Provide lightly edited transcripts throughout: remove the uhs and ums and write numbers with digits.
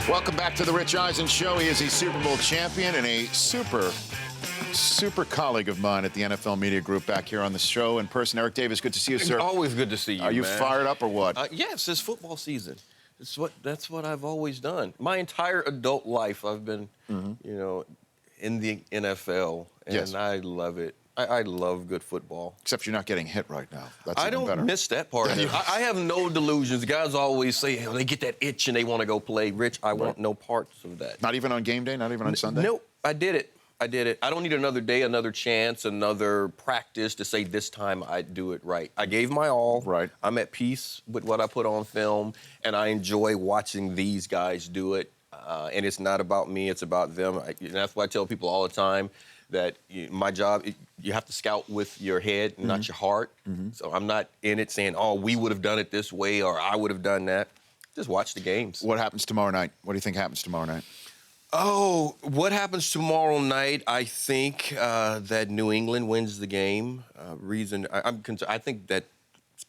Welcome back to the Rich Eisen Show. He is a Super Bowl champion and a super colleague of mine at the NFL Media Group back here on the show in person. Eric Davis, good to see you, sir. Always good to see you, Are you man. fired up or what? Yes, it's football season. That's what I've always done. My entire adult life, I've been, in the NFL, and Yes. I love it. I love good football. Except you're not getting hit right now. That's I even better. don't miss that part. I have no delusions. Guys always say, they get that itch and they want to go play. Rich, I want no parts of that. Not even on game day? Not even on Sunday? Nope, I did it. I don't need another day, another chance, another practice to say this time I do it right. I gave my all. Right. I'm at peace with what I put on film, and I enjoy watching these guys do it. And it's not about me, it's about them. And that's why I tell people all the time that my job, you have to scout with your head, not your heart. So I'm not in it saying, oh, we would have done it this way or I would have done that. Just watch the games. What happens tomorrow night? What do you think happens tomorrow night? Oh, what happens tomorrow night? I think that New England wins the game. I think that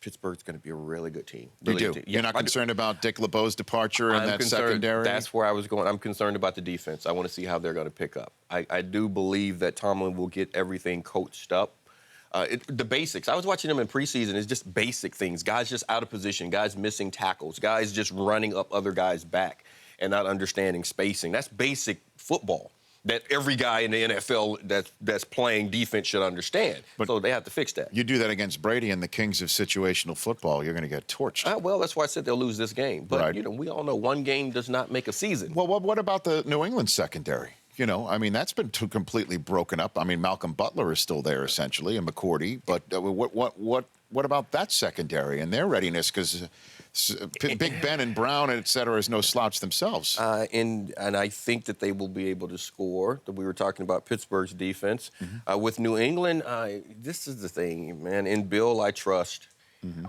Pittsburgh's going to be a really good team. Really You do? good team. You're not concerned about Dick LeBeau's departure and that secondary? That's where I was going. I'm concerned about the defense. I want to see how they're going to pick up. I do believe that Tomlin will get everything coached up. The basics. I was watching them in preseason. It's just basic things. Guys just out of position. Guys missing tackles. Guys just running up other guys' back and not understanding spacing. That's basic football that every guy in the NFL that's playing defense should understand. So they have to fix that. You do that against Brady and the kings of situational football, you're going to get torched. Well, that's why I said they'll lose this game. But, Right. we all know one game does not make a season. Well, what about the New England secondary? That's been completely broken up. I mean, Malcolm Butler is still there, essentially, and McCourty. But what about that secondary and their readiness? Because Big Ben and Brown, et cetera, is no slouch themselves. And I think that they will be able to score. We were talking about Pittsburgh's defense. With New England, this is the thing, man. In Bill, I trust.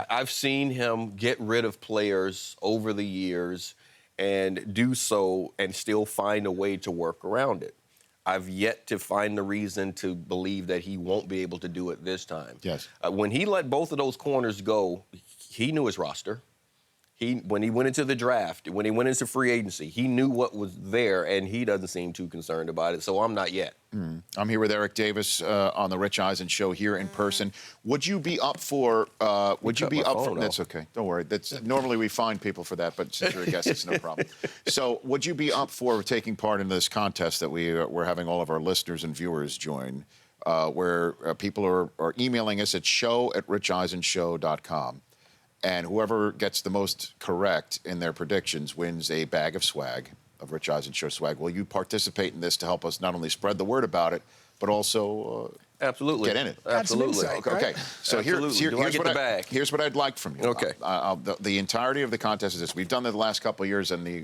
I've seen him get rid of players over the years and do so and still find a way to work around it. I've yet to find the reason to believe that he won't be able to do it this time. Yes. When he let both of those corners go, he knew his roster. When he went into the draft, when he went into free agency, he knew what was there, and he doesn't seem too concerned about it, so I'm not yet. I'm here with Eric Davis on the Rich Eisen Show here in person. Would you be up for? That's okay. Don't worry. Normally we find people for that, but since you're a guest, it's no problem. So, would you be up for taking part in this contest that we're having all of our listeners and viewers join, where people are emailing us at show@richeisenshow.com. And whoever gets the most correct in their predictions wins a bag of swag, of Rich Eisen Show swag. Will you participate in this to help us not only spread the word about it, but also absolutely get in it? Absolutely. Okay. So here's what I'd like from you. Okay. The entirety of the contest is this. We've done it the last couple of years on the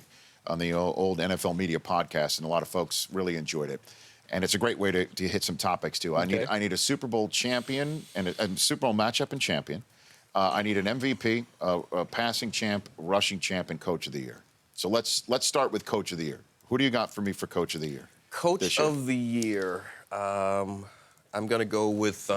old NFL Media podcast, and a lot of folks really enjoyed it. And it's a great way to hit some topics too. Okay. I need a Super Bowl champion and a Super Bowl matchup and champion. I need an MVP, a passing champ, rushing champ, and Coach of the Year. So let's start with Coach of the Year. Who do you got for me for Coach of the Year? Coach of the Year. I'm going to go with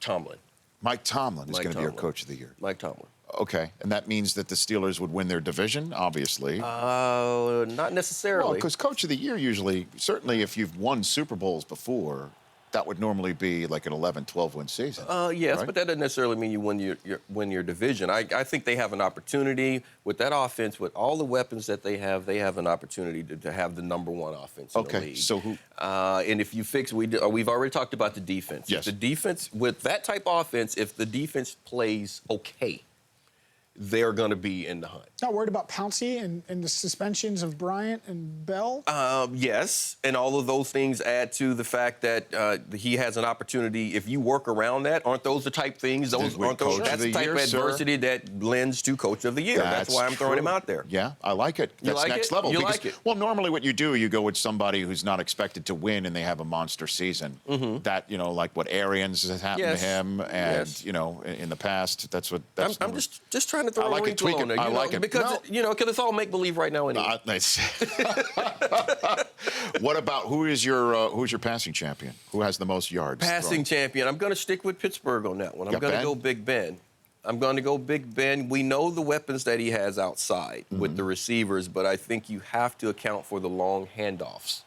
Tomlin. Mike Tomlin is going to be your Coach of the Year. Mike Tomlin. Okay, and that means that the Steelers would win their division, obviously. Not necessarily. Well, because Coach of the Year usually, certainly if you've won Super Bowls before, that would normally be like an 11, 12-win season. Yes, right? but that doesn't necessarily mean you win your division. I think they have an opportunity with that offense, with all the weapons that they have an opportunity to have the number one offense in the league. So who? And if you fix, we've already talked about the defense. Yes. If the defense, with that type of offense, if the defense plays okay, they're going to be in the hunt. Not worried about Pouncey and the suspensions of Bryant and Bell? Yes, and all of those things add to the fact that he has an opportunity. If you work around that, aren't those the type things? That's the type of adversity that lends to Coach of the Year. That's why I'm throwing him out there. Yeah, I like it. That's like next it? level. You like it? Well, normally what you do, you go with somebody who's not expected to win and they have a monster season. That, like what Arians has happened to him, and in the past, that's what. I'm just trying to throw a wrinkle on there. I like it because it's all make believe right now anyway. What about who's your passing champion? Who has the most yards? Passing champion. I'm going to stick with Pittsburgh on that one. I'm going to go Big Ben. I'm going to go Big Ben. We know the weapons that he has outside with the receivers, but I think you have to account for the long handoffs,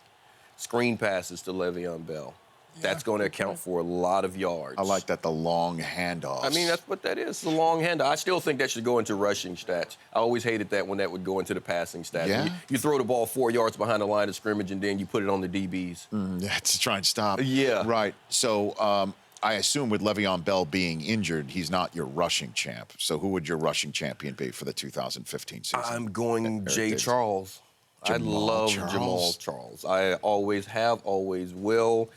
screen passes to Le'Veon Bell. That's going to account for a lot of yards. I like that, the long handoffs. I mean, that's what that is, the long handoff. I still think that should go into rushing stats. I always hated that when that would go into the passing stats. Yeah? You throw the ball 4 yards behind the line of scrimmage, and then you put it on the DBs. Yeah, to try and stop. Yeah. Right. So I assume with Le'Veon Bell being injured, he's not your rushing champ. So who would your rushing champion be for the 2015 season? I'm going Jay Charles. I Jamal love Charles? Jamal Charles. I always have, always will.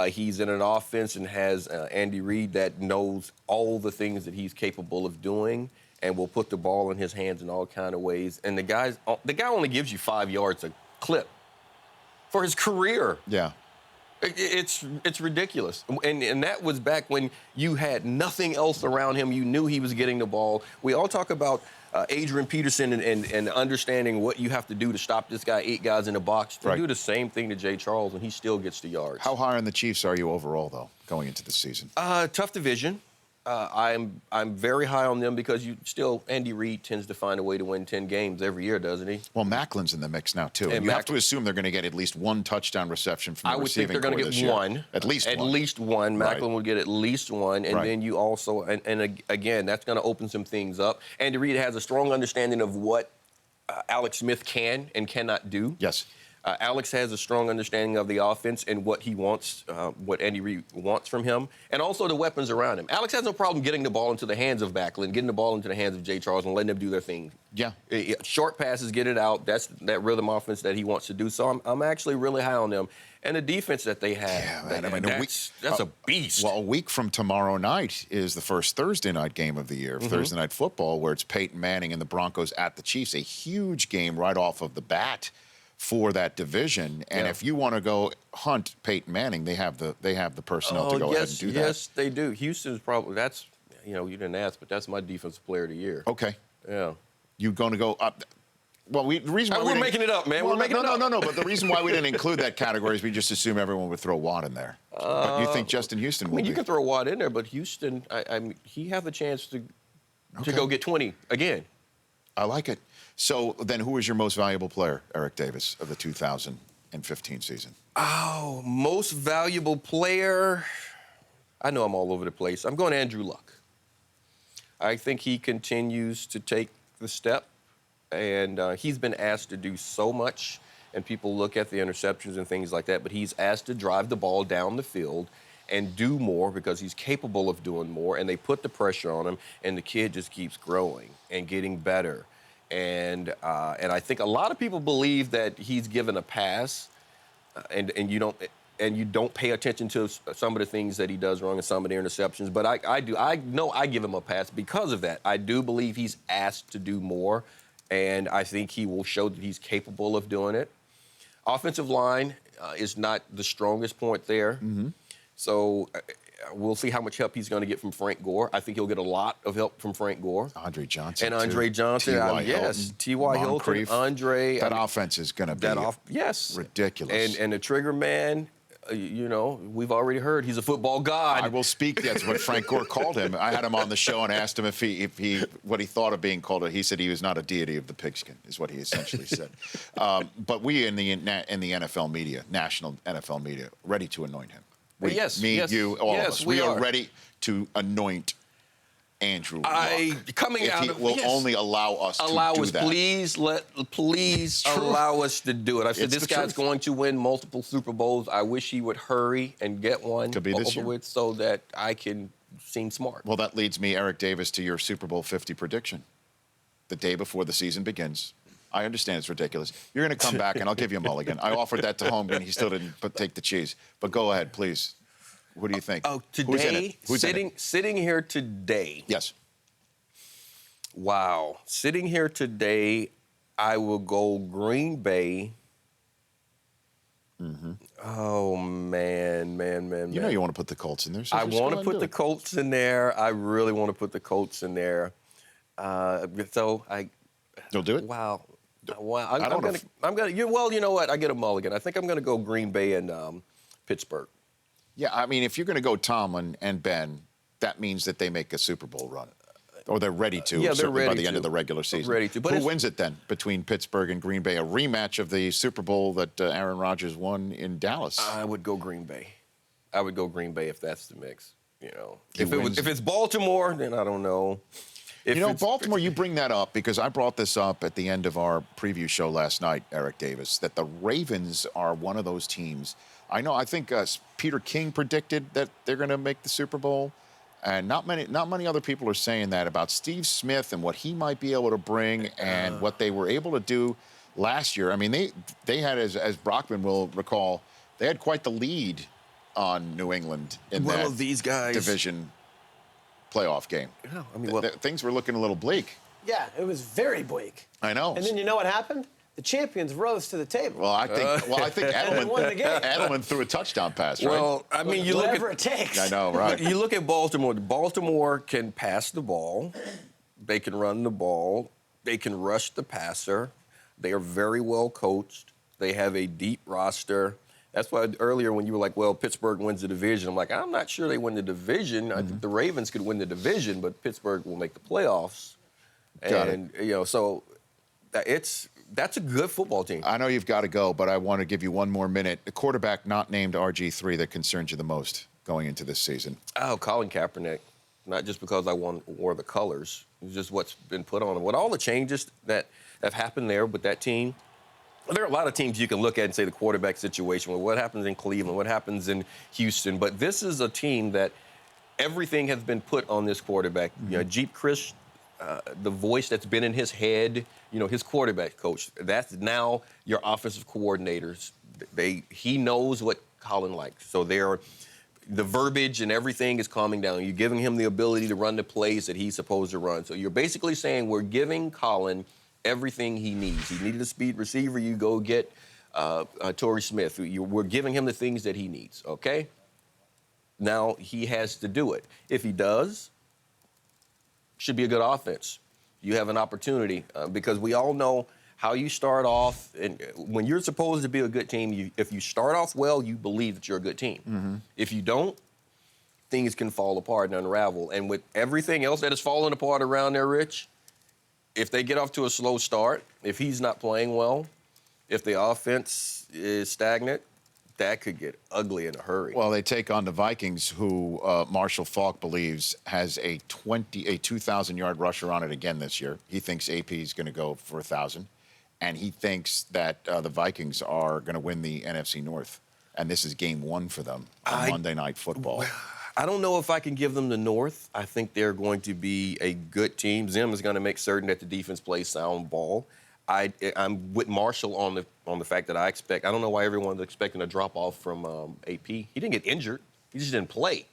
He's in an offense and has Andy Reid that knows all the things that he's capable of doing and will put the ball in his hands in all kind of ways. And the guy only gives you 5 yards a clip for his career. Yeah. It's ridiculous. And that was back when you had nothing else around him. You knew he was getting the ball. We all talk about Adrian Peterson and understanding what you have to do to stop this guy, 8 guys in the box. To do the same thing to Jay Charles, and he still gets the yards. How high on the Chiefs are you overall, though, going into the season? Tough division. I'm very high on them because Andy Reid tends to find a way to win 10 games every year, doesn't he? Well, Macklin's in the mix now, too. And you have to assume they're going to get at least 1 touchdown reception from the receiving corps. I would think they're going to get one. At least one. At least one. Macklin will get at least one. And then you also, again, that's going to open some things up. Andy Reid has a strong understanding of what Alex Smith can and cannot do. Yes. Alex has a strong understanding of the offense and what he wants, what Andy Reid wants from him, and also the weapons around him. Alex has no problem getting the ball into the hands of Macklin, getting the ball into the hands of Jay Charles, and letting them do their thing. Yeah. Short passes, get it out. That's that rhythm offense that he wants to do. So I'm actually really high on them. And the defense that they have, yeah, man. I mean, that's a beast. Well, a week from tomorrow night is the first Thursday night game of the year, Thursday Night Football, where it's Peyton Manning and the Broncos at the Chiefs. A huge game right off of the bat for that division. And if you want to go hunt Peyton Manning, they have the personnel to go ahead and do that. Yes, they do. Houston's probably, you didn't ask, but that's my defensive player of the year. Okay. Yeah. You're going to go up. Well, the reason why we're making it up, man. Well, we're making it up. No. But the reason why we didn't include that category is we just assume everyone would throw Watt in there. But you think Justin Houston will be? You can throw Watt in there, but Houston, he has a chance to go get 20 again. I like it. So then who is your most valuable player, Eric Davis, of the 2015 season? Oh, most valuable player. I know I'm all over the place. I'm going Andrew Luck. I think he continues to take the step, and he's been asked to do so much, and people look at the interceptions and things like that, but he's asked to drive the ball down the field and do more because he's capable of doing more, and they put the pressure on him, and the kid just keeps growing and getting better. And I think a lot of people believe that he's given a pass, and you don't pay attention to some of the things that he does wrong and some of the interceptions. But I do. I know I give him a pass because of that. I do believe he's asked to do more, and I think he will show that he's capable of doing it. Offensive line is not the strongest point there. So we'll see how much help he's going to get from Frank Gore. I think he'll get a lot of help from Frank Gore. Andre Johnson. And Andre Johnson. Yes. T.Y. Hilton, Andre. That offense is going to be ridiculous. And the trigger man, we've already heard he's a football god. I will speak. That's what Frank Gore called him. I had him on the show and asked him what he thought of being called. He said he was not a deity of the pigskin, is what he essentially said. But we in the NFL media, national NFL media, ready to anoint him. You, all of us. We are ready to anoint Andrew Luck. Coming out he will only allow us to do that. Please allow us to do it. I said this guy's going to win multiple Super Bowls. I wish he would hurry and get one Could be this year. So that I can seem smart. Well, that leads me, Eric Davis, to your Super Bowl 50 prediction. The day before the season begins. I understand it's ridiculous. You're going to come back, and I'll give you a mulligan. I offered that to Holmgren. He still didn't take the cheese. But go ahead, please. What do you think? Oh, today, sitting here today. Yes. Wow. Sitting here today, I will go Green Bay. Oh, man. You know you want to put the Colts in there. So I want to put the Colts in there. I really want to put the Colts in there. You'll do it? Wow. I'm gonna. You know what? I get a mulligan. I think I'm gonna go Green Bay and Pittsburgh. Yeah, I mean, if you're going to go Tomlin and Ben, that means that they make a Super Bowl run. Or they're ready to, Yeah, they're certainly by ready the end to. of the regular season. Ready to. But who wins it then between Pittsburgh and Green Bay? A rematch of the Super Bowl that Aaron Rodgers won in Dallas. I would go Green Bay. I would go Green Bay if that's the mix. You know, He wins. if it's Baltimore, then I don't know. If You know, it's- Baltimore, you bring that up because I brought this up at the end of our preview show last night, Eric Davis, that the Ravens are one of those teams. I think Peter King predicted that they're going to make the Super Bowl. And not many other people are saying that about Steve Smith and what he might be able to bring and what they were able to do last year. I mean, they had, as Brockman will recall, they had quite the lead on New England in that these guys division playoff game. Yeah, I mean, Things were looking a little bleak. Yeah, it was very bleak. I know. And then you know what happened? The champions rose to the table. Well, I think They won the game. Edelman threw a touchdown pass, right? Well, I mean, you look at Whatever it takes. I know, right? You look at Baltimore. Baltimore can pass the ball. They can run the ball. They can rush the passer. They are very well coached. They have a deep roster. That's why earlier when you were like, well, Pittsburgh wins the division, I'm like, I'm not sure they win the division. I think the Ravens could win the division, but Pittsburgh will make the playoffs. Got And, you know, so that's a good football team. I know you've got to go, but I want to give you one more minute. The quarterback not named RG3 that concerns you the most going into this season. Oh, Colin Kaepernick. Not just because I wore the colors. It's just what's been put on him. With all the changes that have happened there with that team, there are a lot of teams you can look at and say the quarterback situation, well, what happens in Cleveland, what happens in Houston. But this is a team that everything has been put on this quarterback. You know, Jeep Chris, the voice that's been in his head, you know, his quarterback coach, that's now your offensive coordinators. He knows what Colin likes. So the verbiage and everything is calming down. You're giving him the ability to run the plays that he's supposed to run. So you're basically saying we're giving Colin everything he needs. He needed a speed receiver. You go get Torrey Smith. We're giving him the things that he needs, okay? Now he has to do it. If he does, should be a good offense. You have an opportunity because we all know how you start off. And when you're supposed to be a good team, if you start off well, you believe that you're a good team. If you don't, things can fall apart and unravel. And with everything else that is falling apart around there, Rich, if they get off to a slow start, if he's not playing well, if the offense is stagnant, that could get ugly in a hurry. Well, they take on the Vikings, who Marshall Faulk believes has a 2,000-yard rusher on it again this year. He thinks AP is going to go for 1,000, and he thinks that the Vikings are going to win the NFC North. And this is game one for them on Monday Night Football. I don't know if I can give them the North. I think they're going to be a good team. Zim is going to make certain that the defense plays sound ball. I'm with Marshall on the fact that I don't know why everyone's expecting a drop-off from AP. He didn't get injured. He just didn't play.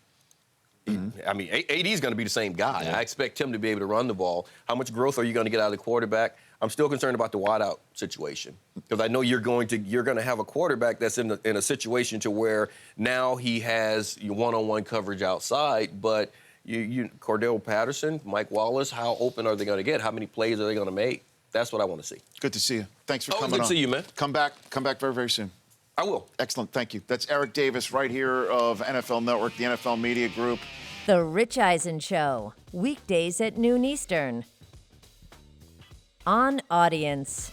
I mean, AD is going to be the same guy. Yeah. I expect him to be able to run the ball. How much growth are you going to get out of the quarterback? I'm still concerned about the wideout situation because I know you're going to have a quarterback that's in a situation to where now he has one-on-one coverage outside, but Cordell Patterson, Mike Wallace, how open are they going to get? How many plays are they going to make? That's what I want to see. Good to see you. Thanks for coming on. Good to see you, man. Come back very, very soon. I will. Excellent. Thank you. That's Eric Davis right here of NFL Network, the NFL Media Group. The Rich Eisen Show, weekdays at noon Eastern. On Audience.